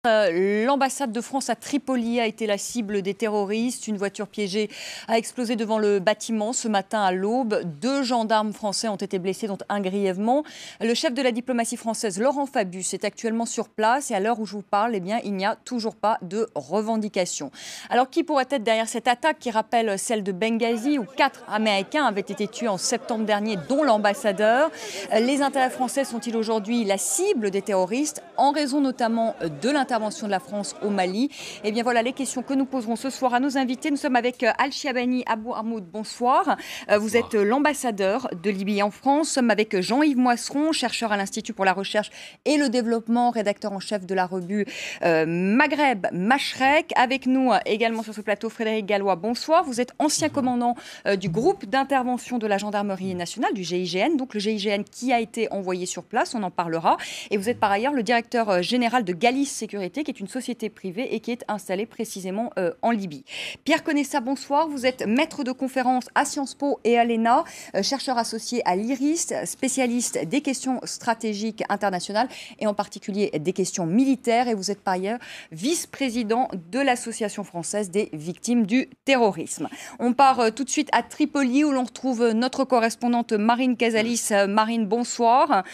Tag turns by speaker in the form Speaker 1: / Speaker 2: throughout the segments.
Speaker 1: L'ambassade de France à Tripoli a été la cible des terroristes. Une voiture piégée a explosé devant le bâtiment ce matin à l'aube. 2 gendarmes français ont été blessés, dont un grièvement. Le chef de la diplomatie française, Laurent Fabius, est actuellement sur place et à l'heure où je vous parle, il n'y a toujours pas de revendication. Alors qui pourrait être derrière cette attaque qui rappelle celle de Benghazi où 4 Américains avaient été tués en septembre dernier, dont l'ambassadeur? Les intérêts français sont-ils aujourd'hui la cible des terroristes en raison notamment de l'intervention de la France au Mali? Eh bien voilà les questions que nous poserons ce soir à nos invités. Nous sommes avec Al-Chiabani Abou Armoud. Bonsoir. Vous êtes l'ambassadeur de Libye en France. Nous sommes avec Jean-Yves Moisseron, chercheur à l'Institut pour la recherche et le développement, rédacteur en chef de la revue Maghreb Mashrek. Avec nous également sur ce plateau Frédéric Gallois. Bonsoir. Vous êtes ancien commandant du groupe d'intervention de la gendarmerie nationale, du GIGN, donc le GIGN qui a été envoyé sur place, on en parlera. Et vous êtes par ailleurs le directeur général de Galice Sécurité, qui est une société privée et qui est installée précisément en Libye. Pierre Conessa, bonsoir. Vous êtes maître de conférence à Sciences Po et à l'ENA, chercheur associé à l'IRIS, spécialiste des questions stratégiques internationales et en particulier des questions militaires. Et vous êtes par ailleurs vice-président de l'Association française des victimes du terrorisme. On part tout de suite à Tripoli où l'on retrouve notre correspondante Marine Casalis. Marine, bonsoir.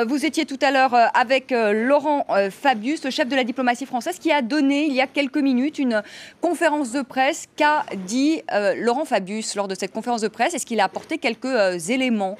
Speaker 1: Vous étiez tout à l'heure avec Laurent Fabius, le chef de la diplomatie française, qui a donné il y a quelques minutes une conférence de presse. Qu'a dit Laurent Fabius lors de cette conférence de presse? Est-ce qu'il a apporté quelques éléments?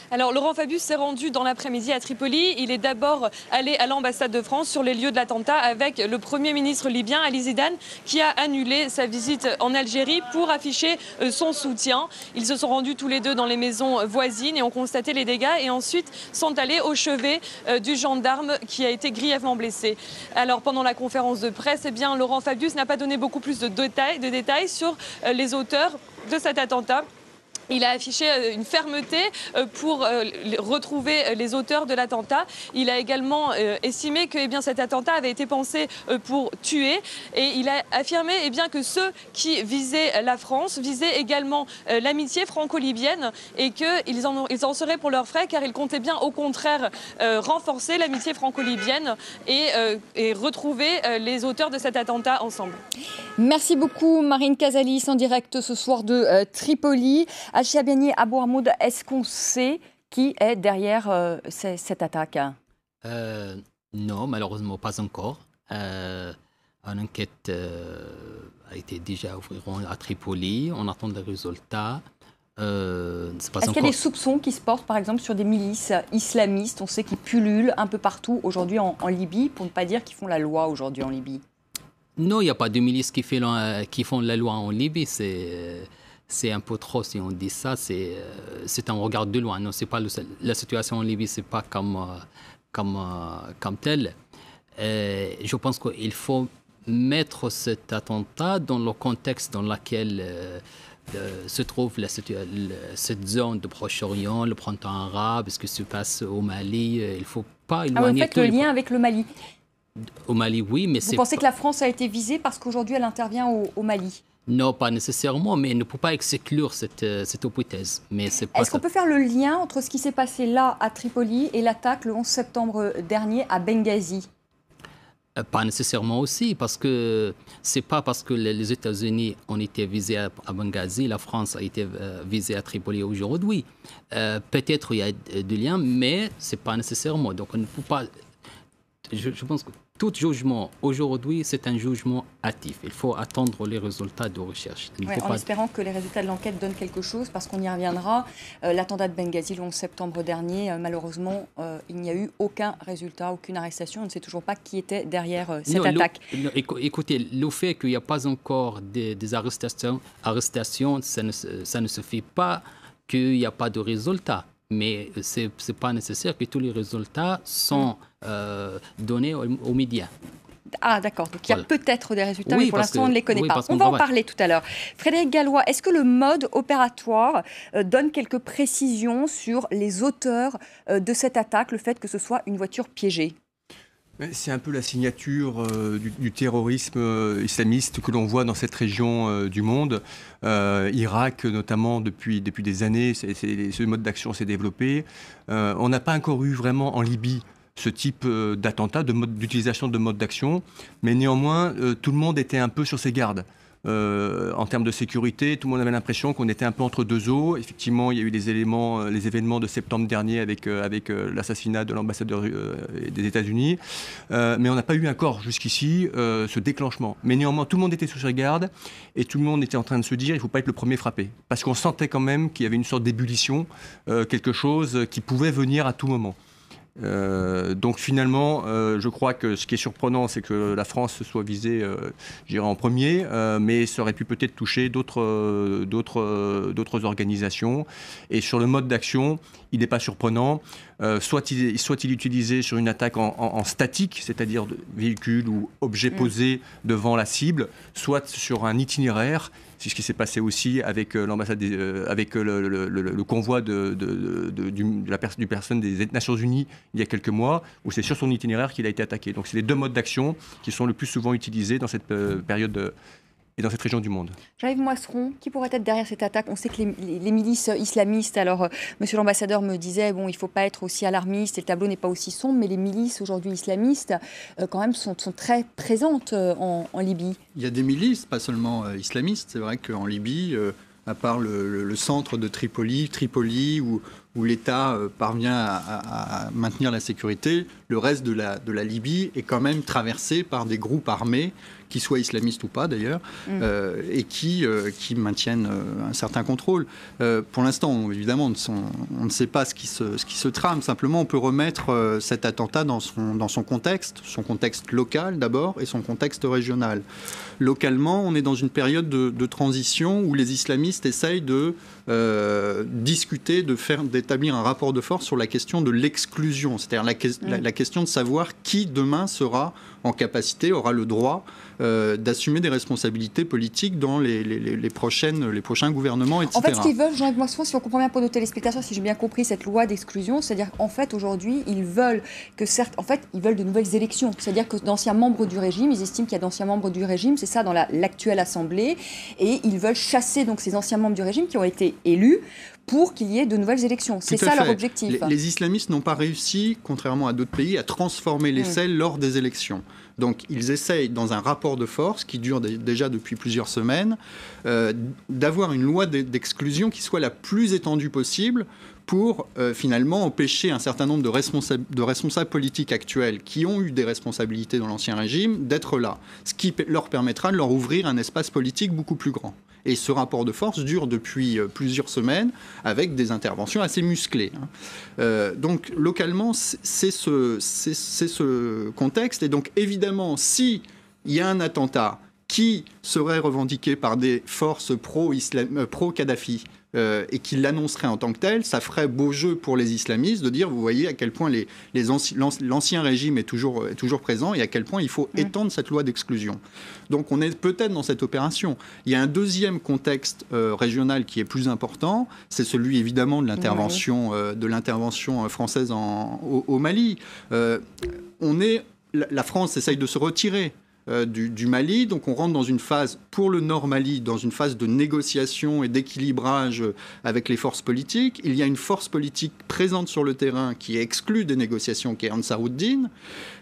Speaker 2: Alors Laurent Fabius s'est rendu dans l'après-midi à Tripoli. Il est d'abord allé à l'ambassade de France sur les lieux de l'attentat avec le Premier ministre libyen Ali Zidane qui a annulé sa visite en Algérie pour afficher son soutien. Ils se sont rendus tous les deux dans les maisons voisines et ont constaté les dégâts et ensuite sont allés au chevet du gendarme qui a été grièvement blessé. Alors pendant la conférence de presse, Laurent Fabius n'a pas donné beaucoup plus de détails sur les auteurs de cet attentat. Il a affiché une fermeté pour retrouver les auteurs de l'attentat. Il a également estimé que cet attentat avait été pensé pour tuer. Et il a affirmé que ceux qui visaient la France visaient également l'amitié franco-libyenne et qu'ils en seraient pour leurs frais car ils comptaient bien au contraire renforcer l'amitié franco-libyenne et retrouver les auteurs de cet attentat ensemble.
Speaker 1: Merci beaucoup Marine Casalis en direct ce soir de Tripoli. Al-Chiabani Abou Armoud, est-ce qu'on sait qui est derrière cette attaque?
Speaker 3: Non, malheureusement pas encore. Une enquête a été déjà ouverte à Tripoli. On attend les résultats.
Speaker 1: Est-ce qu'il y a des soupçons qui se portent par exemple sur des milices islamistes? On sait qu'ils pullulent un peu partout aujourd'hui en Libye, pour ne pas dire qu'ils font la loi aujourd'hui en Libye.
Speaker 3: Non, il n'y a pas de milices qui font la loi en Libye. C'est un peu trop si on dit ça. C'est un regard de loin. Non, c'est pas la situation en Libye, c'est pas comme tel. Je pense qu'il faut mettre cet attentat dans le contexte dans lequel se trouve cette zone de Proche-Orient, le printemps arabe, ce qui se passe au Mali. Il ne faut pas éloigner.
Speaker 1: Vous faites le lien avec le Mali?
Speaker 3: Au Mali, oui, mais
Speaker 1: Vous pensez que la France a été visée parce qu'aujourd'hui elle intervient au Mali?
Speaker 3: Non, pas nécessairement, mais il ne faut pas exclure cette hypothèse.
Speaker 1: Est-ce qu'on peut faire le lien entre ce qui s'est passé là à Tripoli et l'attaque le 11 septembre dernier à Benghazi?
Speaker 3: Pas nécessairement aussi, parce que c'est pas parce que les États-Unis ont été visés à Benghazi, la France a été visée à Tripoli aujourd'hui. Peut-être il y a des liens, mais c'est pas nécessairement. Donc on ne peut pas. Je pense que tout jugement aujourd'hui, c'est un jugement hâtif. Il faut attendre les résultats de recherche.
Speaker 1: En espérant que les résultats de l'enquête donnent quelque chose, parce qu'on y reviendra. L'attentat de Benghazi le 11 septembre dernier, malheureusement, il n'y a eu aucun résultat, aucune arrestation. On ne sait toujours pas qui était derrière cette attaque.
Speaker 3: Écoutez, le fait qu'il n'y a pas encore des arrestations, ça ne suffit pas qu'il n'y a pas de résultats. Mais ce n'est pas nécessaire que tous les résultats sont donnés aux médias.
Speaker 1: Ah d'accord, donc il y a peut-être des résultats, mais pour l'instant on ne les connaît pas. On va en parler tout à l'heure. Frédéric Gallois, est-ce que le mode opératoire donne quelques précisions sur les auteurs de cette attaque, le fait que ce soit une voiture piégée?
Speaker 4: C'est un peu la signature du terrorisme islamiste que l'on voit dans cette région du monde. Irak, notamment, depuis des années, ce mode d'action s'est développé. On n'a pas encore eu vraiment en Libye ce type d'attentat, d'utilisation de mode d'action. Mais néanmoins, tout le monde était un peu sur ses gardes. En termes de sécurité, tout le monde avait l'impression qu'on était un peu entre deux eaux. Effectivement, il y a eu les événements de septembre dernier avec l'assassinat de l'ambassadeur des États-Unis. Mais on n'a pas eu encore jusqu'ici ce déclenchement. Mais néanmoins, tout le monde était sous ses gardes et tout le monde était en train de se dire il ne faut pas être le premier frappé. Parce qu'on sentait quand même qu'il y avait une sorte d'ébullition, quelque chose qui pouvait venir à tout moment. Donc finalement, je crois que ce qui est surprenant, c'est que la France soit visée, je dirais, en premier, mais ça aurait pu peut-être toucher d'autres organisations. Et sur le mode d'action, il n'est pas surprenant. Soit il est utilisé sur une attaque en statique, c'est-à-dire de véhicule ou objet posé devant la cible, soit sur un itinéraire. C'est ce qui s'est passé aussi avec l'ambassade, avec le convoi du personne des Nations Unies il y a quelques mois, où c'est sur son itinéraire qu'il a été attaqué. Donc c'est les deux modes d'action qui sont le plus souvent utilisés dans cette période et dans cette région du monde.
Speaker 1: Jean-Yves Moisseron, qui pourrait être derrière cette attaque? On sait que les milices islamistes, alors monsieur l'ambassadeur me disait, bon, il ne faut pas être aussi alarmiste et le tableau n'est pas aussi sombre, mais les milices aujourd'hui islamistes, quand même, sont très présentes en Libye.
Speaker 5: Il y a des milices, pas seulement islamistes. C'est vrai qu'en Libye, à part le centre de Tripoli, où l'État parvient à maintenir la sécurité, le reste de la Libye est quand même traversé par des groupes armés, qui soient islamistes ou pas d'ailleurs, et qui maintiennent un certain contrôle. Pour l'instant, évidemment, on ne sait pas ce qui se trame. Simplement, on peut remettre cet attentat dans son contexte local d'abord et son contexte régional. Localement, on est dans une période de transition où les islamistes essayent de discuter, d'établir un rapport de force sur la question de l'exclusion, c'est-à-dire la question de savoir qui demain sera en capacité, aura le droit d'assumer des responsabilités politiques dans les prochains gouvernements, etc.
Speaker 1: En fait, ce qu'ils veulent, Jean-Yves Moisseron, si on comprend bien pour nos téléspectateurs, si j'ai bien compris cette loi d'exclusion, c'est-à-dire qu'en fait, aujourd'hui, ils veulent de nouvelles élections. C'est-à-dire que d'anciens membres du régime, ils estiment qu'il y a d'anciens membres du régime, c'est ça dans l'actuelle Assemblée, et ils veulent chasser donc ces anciens membres du régime qui ont été élus pour qu'il y ait de nouvelles élections. C'est ça leur objectif.
Speaker 5: Les islamistes n'ont pas réussi, contrairement à d'autres pays, à transformer les selles lors des élections. Donc ils essayent, dans un rapport de force qui dure déjà depuis plusieurs semaines, d'avoir une loi d'exclusion qui soit la plus étendue possible pour finalement empêcher un certain nombre de responsables politiques actuels qui ont eu des responsabilités dans l'ancien régime d'être là, ce qui leur permettra de leur ouvrir un espace politique beaucoup plus grand. Et ce rapport de force dure depuis plusieurs semaines avec des interventions assez musclées. Donc localement, c'est ce contexte. Et donc évidemment, s'il y a un attentat qui serait revendiqué par des forces pro-Kadhafi, et qui l'annoncerait en tant que tel, ça ferait beau jeu pour les islamistes de dire, vous voyez à quel point l'ancien régime est toujours présent et à quel point il faut étendre cette loi d'exclusion. Donc on est peut-être dans cette opération. Il y a un deuxième contexte régional qui est plus important, c'est celui évidemment de l'intervention française au Mali. La France essaye de se retirer du Mali, donc on rentre dans une phase, pour le Nord Mali, dans une phase de négociation et d'équilibrage avec les forces politiques. Il y a une force politique présente sur le terrain qui est exclue des négociations, qui est Ansar-ud-Din,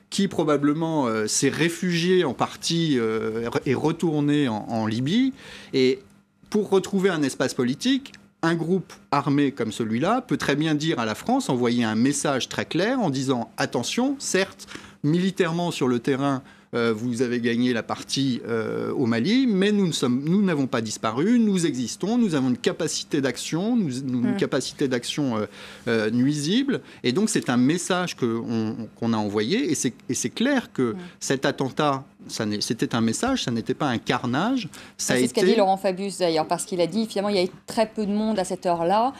Speaker 5: qui probablement s'est réfugié en partie et retourné en Libye. Et pour retrouver un espace politique, un groupe armé comme celui-là peut très bien dire à la France, envoyer un message très clair en disant « Attention, certes, militairement sur le terrain, vous avez gagné la partie au Mali, mais nous n'avons pas disparu, nous existons, nous avons une capacité d'action, une capacité d'action nuisible. Et donc c'est un message qu'on a envoyé, et c'est clair que cet attentat, c'était un message, ça n'était pas un carnage.
Speaker 1: C'est ce qu'a dit Laurent Fabius d'ailleurs, parce qu'il a dit finalement il y avait très peu de monde à cette heure-là.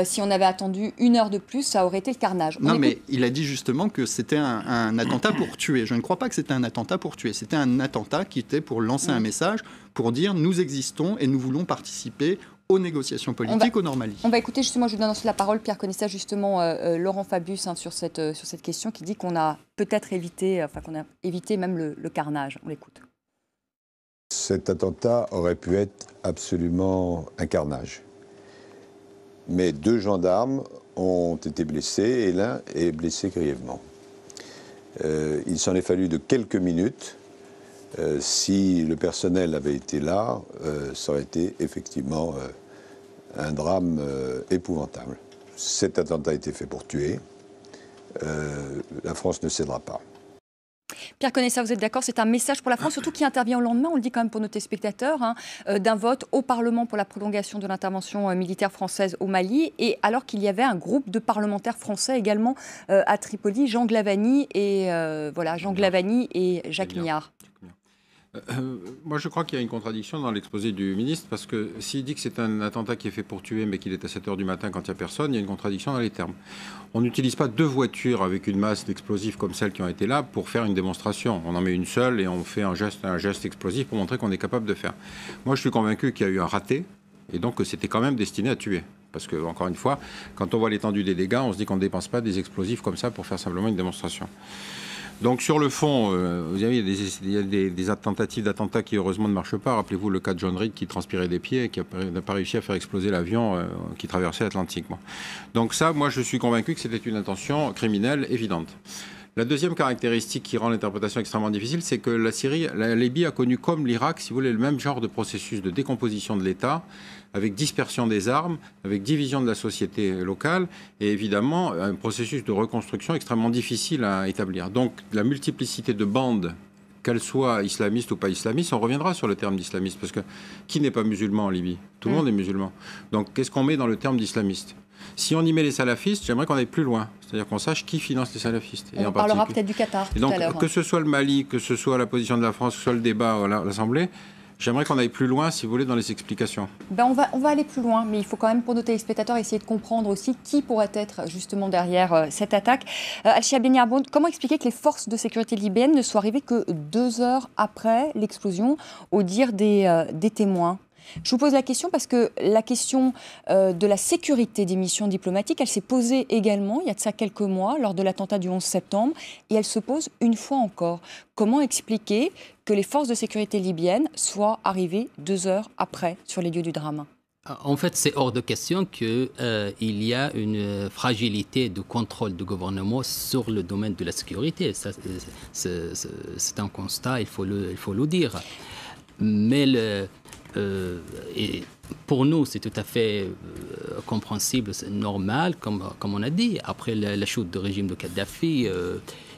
Speaker 1: Si on avait attendu une heure de plus, ça aurait été le carnage.
Speaker 5: Mais il a dit justement que c'était un attentat pour tuer. Je ne crois pas que c'était un attentat pour tuer. C'était un attentat qui était pour lancer un message, pour dire nous existons et nous voulons participer aux négociations politiques au Nord Mali.
Speaker 1: On va écouter justement, je vous donne ensuite la parole, Pierre Conessa, justement Laurent Fabius sur cette question qui dit qu'on a peut-être évité, qu'on a évité même le carnage. On l'écoute.
Speaker 6: Cet attentat aurait pu être absolument un carnage. Mais 2 gendarmes ont été blessés et l'un est blessé grièvement. Il s'en est fallu de quelques minutes. Si le personnel avait été là, ça aurait été effectivement un drame épouvantable. Cet attentat a été fait pour tuer. La France ne cédera pas.
Speaker 1: Pierre Conessa, vous êtes d'accord, c'est un message pour la France, surtout qui intervient au lendemain, on le dit quand même pour nos téléspectateurs, d'un vote au Parlement pour la prolongation de l'intervention militaire française au Mali, et alors qu'il y avait un groupe de parlementaires français également à Tripoli, Jean Glavany et Jacques Mignard.
Speaker 7: Moi, je crois qu'il y a une contradiction dans l'exposé du ministre, parce que s'il dit que c'est un attentat qui est fait pour tuer, mais qu'il est à 7 h du matin quand il n'y a personne, il y a une contradiction dans les termes. On n'utilise pas 2 voitures avec une masse d'explosifs comme celles qui ont été là pour faire une démonstration. On en met une seule et on fait un geste explosif pour montrer qu'on est capable de faire. Moi, je suis convaincu qu'il y a eu un raté, et donc que c'était quand même destiné à tuer. Parce que, encore une fois, quand on voit l'étendue des dégâts, on se dit qu'on ne dépense pas des explosifs comme ça pour faire simplement une démonstration. Donc sur le fond, vous savez, il y a des tentatives d'attentats qui heureusement ne marchent pas. Rappelez-vous le cas de John Reed qui transpirait des pieds et qui n'a pas réussi à faire exploser l'avion qui traversait l'Atlantique. Donc ça, moi je suis convaincu que c'était une intention criminelle évidente. La deuxième caractéristique qui rend l'interprétation extrêmement difficile, c'est que la Libye a connu comme l'Irak, si vous voulez, le même genre de processus de décomposition de l'État, avec dispersion des armes, avec division de la société locale, et évidemment un processus de reconstruction extrêmement difficile à établir. Donc la multiplicité de bandes, qu'elles soient islamistes ou pas islamistes, on reviendra sur le terme d'islamiste, parce que qui n'est pas musulman en Libye? Tout le monde est musulman. Donc qu'est-ce qu'on met dans le terme d'islamiste? Si on y met les salafistes, j'aimerais qu'on aille plus loin. C'est-à-dire qu'on sache qui finance les salafistes.
Speaker 1: On parlera peut-être du Qatar tout à l'heure.
Speaker 7: Que ce soit le Mali, que ce soit la position de la France, que ce soit le débat à l'Assemblée, j'aimerais qu'on aille plus loin, si vous voulez, dans les explications.
Speaker 1: On va aller plus loin, mais il faut quand même, pour nos téléspectateurs, essayer de comprendre aussi qui pourrait être justement derrière cette attaque. Al-Shihab Ben-Yarboun, comment expliquer que les forces de sécurité libyennes ne soient arrivées que 2 heures après l'explosion, au dire des témoins? Je vous pose la question parce que la question de la sécurité des missions diplomatiques, elle s'est posée également, il y a de ça quelques mois, lors de l'attentat du 11 septembre, et elle se pose une fois encore. Comment expliquer que les forces de sécurité libyennes soient arrivées 2 heures après sur les lieux du drame?
Speaker 3: En fait, c'est hors de question qu'il y a une fragilité de contrôle du gouvernement sur le domaine de la sécurité. C'est un constat, il faut le dire. Mais et pour nous, c'est tout à fait compréhensible, c'est normal, comme on a dit. Après la chute du régime de Kadhafi, il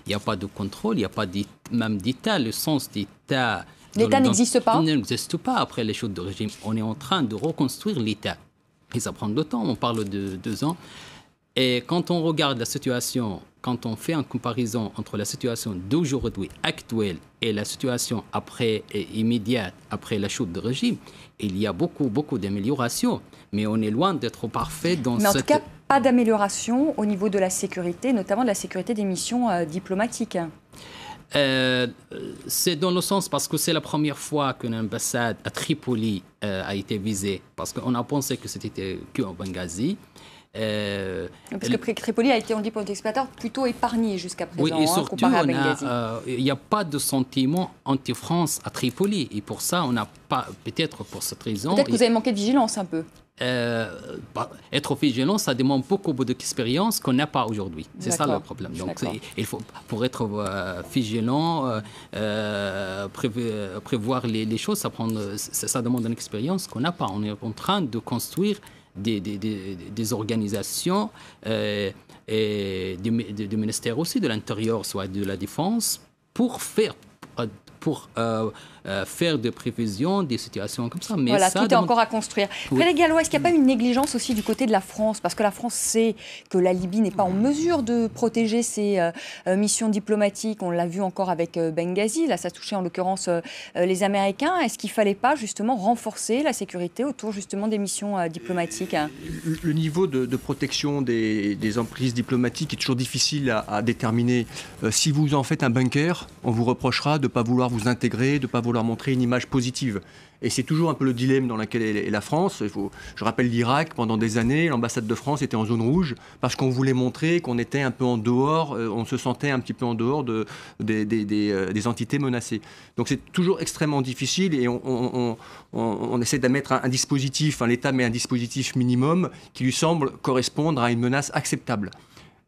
Speaker 3: n'y a pas de contrôle, il n'y a pas même d'État. Le sens d'État...
Speaker 1: L'État n'existe pas?
Speaker 3: Il n'existe pas après la chute du régime. On est en train de reconstruire l'État. Et ça prend du temps, on parle de 2 ans. Et quand on regarde la situation, quand on fait une comparaison entre la situation d'aujourd'hui, actuelle, et la situation immédiate, après la chute du régime, il y a beaucoup d'améliorations. Mais on est loin d'être parfait dans
Speaker 1: en tout cas, pas d'amélioration au niveau de la sécurité, notamment de la sécurité des missions diplomatiques.
Speaker 3: C'est dans le sens parce que c'est la première fois qu'une ambassade à Tripoli a été visée. Parce qu'on a pensé que c'était qu'en Benghazi.
Speaker 1: Parce que Tripoli a été, on dit pour les spectateurs, plutôt épargné jusqu'à présent,
Speaker 3: oui, et surtout,
Speaker 1: comparé à Benghazi.
Speaker 3: Il n'y a pas de sentiment anti-France à Tripoli. Et pour ça, on n'a pas, peut-être pour cette raison...
Speaker 1: Peut-être que vous avez manqué de vigilance un peu.
Speaker 3: Être vigilant, ça demande beaucoup d'expérience qu'on n'a pas aujourd'hui. C'est ça le problème. Donc, il faut, pour être vigilant, prévoir les choses, ça demande une expérience qu'on n'a pas. On est en train de construire des organisations et des ministères aussi de l'Intérieur, soit de la Défense, pour faire des prévisions, des situations comme ça. Mais
Speaker 1: voilà,
Speaker 3: ça
Speaker 1: tout est encore à construire.
Speaker 3: Oui.
Speaker 1: Frédéric Gallois, est-ce qu'il n'y a pas une négligence aussi du côté de la France? Parce que la France sait que la Libye n'est pas en mesure de protéger ses missions diplomatiques. On l'a vu encore avec Benghazi. Là, ça touchait en l'occurrence les Américains. Est-ce qu'il ne fallait pas justement renforcer la sécurité autour justement des missions diplomatiques?
Speaker 4: Le niveau de protection des emprises diplomatiques est toujours difficile à déterminer. Si vous en faites un bunker, on vous reprochera de ne pas vouloir vous intégrer, de ne pas vouloir montrer une image positive. Et c'est toujours un peu le dilemme dans lequel est la France. Je rappelle l'Irak, pendant des années, l'ambassade de France était en zone rouge parce qu'on voulait montrer qu'on était un peu en dehors, on se sentait un petit peu en dehors des entités menacées. Donc c'est toujours extrêmement difficile et on essaie de mettre un dispositif, l'État met un dispositif minimum qui lui semble correspondre à une menace acceptable.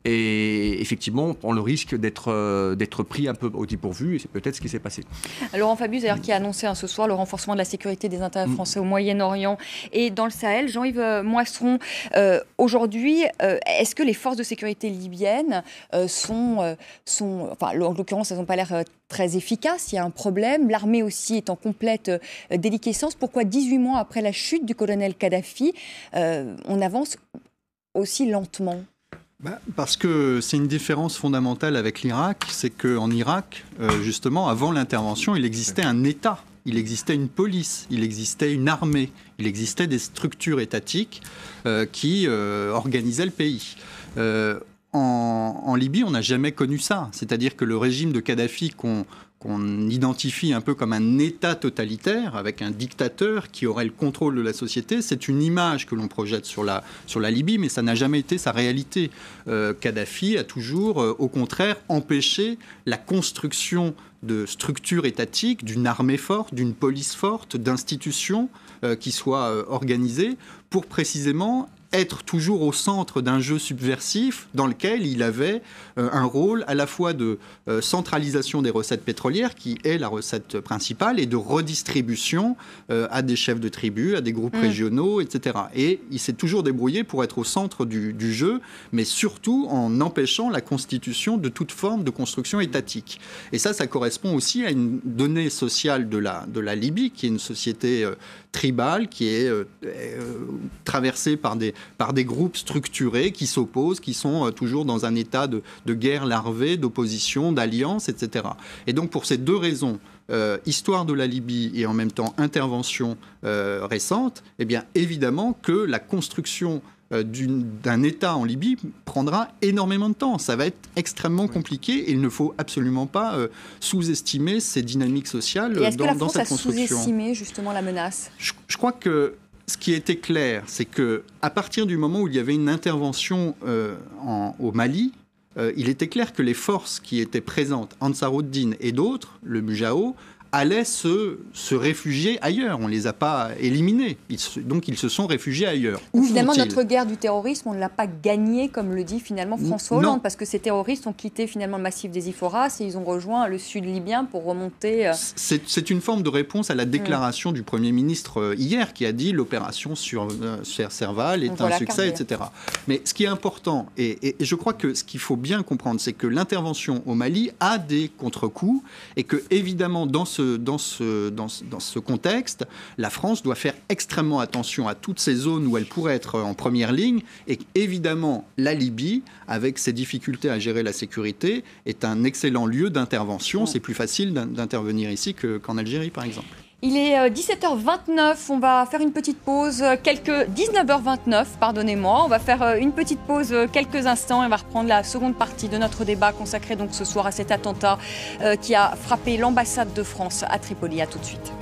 Speaker 4: Et effectivement, on prend le risque d'être pris un peu au dépourvu, et c'est peut-être ce qui s'est passé.
Speaker 1: Laurent Fabius, d'ailleurs, qui a annoncé ce soir le renforcement de la sécurité des intérêts français au Moyen-Orient et dans le Sahel. Jean-Yves Moisseron, aujourd'hui, est-ce que les forces de sécurité libyennes en l'occurrence, elles n'ont pas l'air très efficaces, il y a un problème. L'armée aussi est en complète déliquescence. Pourquoi 18 mois après la chute du colonel Kadhafi, on avance aussi lentement ?
Speaker 5: Parce que c'est une différence fondamentale avec l'Irak, c'est qu'en Irak, justement, avant l'intervention, il existait un État, il existait une police, il existait une armée, il existait des structures étatiques qui organisaient le pays. En Libye, on n'a jamais connu ça, c'est-à-dire que le régime de Kadhafi qu'on identifie un peu comme un État totalitaire, avec un dictateur qui aurait le contrôle de la société, c'est une image que l'on projette sur la Libye, mais ça n'a jamais été sa réalité. Kadhafi a toujours, au contraire, empêché la construction de structures étatiques, d'une armée forte, d'une police forte, d'institutions qui soient organisées pour précisément être toujours au centre d'un jeu subversif dans lequel il avait un rôle à la fois de centralisation des recettes pétrolières, qui est la recette principale, et de redistribution à des chefs de tribus, à des groupes régionaux, etc. Et il s'est toujours débrouillé pour être au centre du jeu, mais surtout en empêchant la constitution de toute forme de construction étatique. Et ça correspond aussi à une donnée sociale de la Libye, qui est une société tribale, qui est traversée par des groupes structurés qui s'opposent, qui sont toujours dans un état de guerre larvée, d'opposition, d'alliance, etc. Et donc pour ces deux raisons, histoire de la Libye et en même temps intervention récente, eh bien évidemment que la construction d'un État en Libye prendra énormément de temps. Ça va être extrêmement compliqué et il ne faut absolument pas sous-estimer ces dynamiques sociales dans cette construction. Et est-ce que la France a
Speaker 1: sous-estimé justement la menace ?
Speaker 5: Je crois que ce qui était clair, c'est qu'à partir du moment où il y avait une intervention au Mali, il était clair que les forces qui étaient présentes, Ansar-ud-Din et d'autres, le Mujao, allaient se réfugier ailleurs. On ne les a pas éliminés. Donc ils se sont réfugiés ailleurs.
Speaker 1: Finalement, notre guerre du terrorisme, on ne l'a pas gagnée, comme le dit finalement François Hollande, parce que ces terroristes ont quitté finalement le massif des Iforas et ils ont rejoint le sud libyen pour remonter...
Speaker 5: C'est une forme de réponse à la déclaration du Premier ministre hier, qui a dit l'opération sur Serval est un succès, etc. Mais ce qui est important, et je crois que ce qu'il faut bien comprendre, c'est que l'intervention au Mali a des contre-coups et que, évidemment, dans ce contexte, la France doit faire extrêmement attention à toutes ces zones où elle pourrait être en première ligne et évidemment la Libye, avec ses difficultés à gérer la sécurité, est un excellent lieu d'intervention. C'est plus facile d'intervenir ici qu'en Algérie, par exemple.
Speaker 1: Il est 17h29, on va faire une petite pause, 19h29, pardonnez-moi. On va faire une petite pause quelques instants et on va reprendre la seconde partie de notre débat consacré donc ce soir à cet attentat qui a frappé l'ambassade de France à Tripoli. À tout de suite.